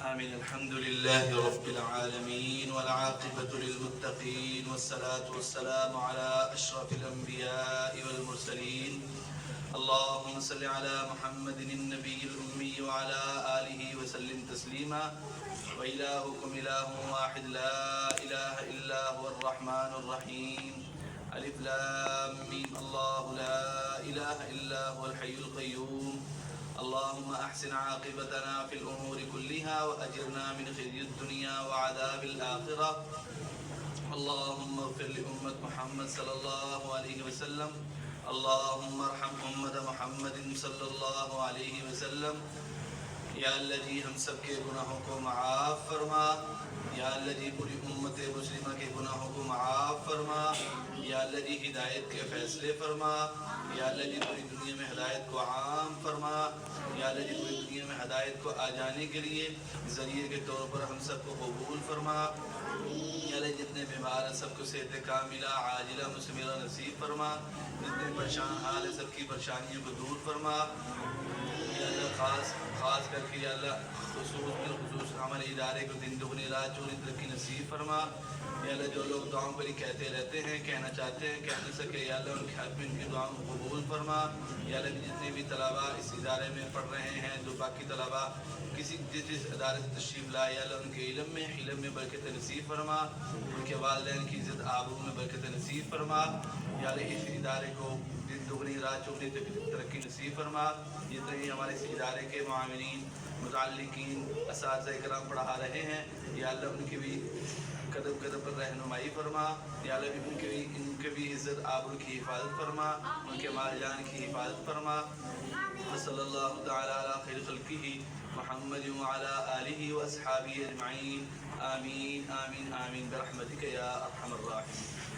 آمين. الحمد لله رب العالمين والعاقبة للمتقين والصلاة والسلام على أشرف الأنبياء والمرسلين. اللهم صل على محمد النبي الأمي وعلى آله وسلم تسليما. وإلهكم إله واحد لا إله إلا هو الرحمن الرحيم. ألف لام ميم. الله لا إله إلا هو الحي القيوم. اللهم أحسن عاقبتنا في الأمور كلها وأجرنا من خزي الدنيا وعذاب الآخرة. اللهم اغفر لأمة محمد صلى الله عليه وسلم. اللهم ارحم أمة محمد صلى الله عليه وسلم. یا اللہ جی ہم سب کے گناہوں کو معاف فرما. یا اللہ جی پوری امت مسلمہ کے گناہوں کو معاف فرما. یا اللہ جی ہدایت کے فیصلے فرما. یا اللہ جی پوری دنیا میں ہدایت کو عام فرما. یا اللہ جی پوری دنیا میں ہدایت کو آ جانے کے لیے ذریعے کے طور پر ہم سب کو قبول فرما. یا اللہ جتنے بیمار ہیں سب کو صحت کاملہ عاجلہ مثمرہ نصیب فرما. جتنے پریشان حال ہیں سب کی پریشانیوں کو دور فرما. یا اللہ خاص کر کے یا اللہ خصوص ہمارے ادارے کو دن دگنی رات چوگنی ترقی نصیب فرما. یا اللہ جو لوگ دعاؤں پر ہی کہتے رہتے ہیں کہنا چاہتے ہیں کہہ نہ سکے یا اللہ ان کے حق میں ان کی دعاؤں کو قبول فرما. یا اللہ جتنے بھی طلباء اس ادارے میں پڑھ رہے ہیں جو باقی طلباء جس ادارے سے تشریف لائے یا اللہ ان کے علم میں برکت نصیب فرما. ان کے والدین کی عزت آبرو میں برکت نصیب فرما. یا اللہ اس ادارے کو دن دگنی رات چوگنی ترقی نصیب فرما. جتنے بھی ہمارے اس ادارے کے معاونین متعلقین اساتذہ کرام پڑھا رہے ہیں یا اللہ ان کی بھی قدم قدم پر رہنمائی فرما. یا اللہ ان کے بھی عزت آبرو کی حفاظت فرما. ان کے مال جان کی حفاظت فرما. صلی اللہ تعالی علی خیر خلقہ محمد وعلی آلہ واصحابہ اجمعین. آمین آمین آمین برحمتک یا ارحم الراحمین.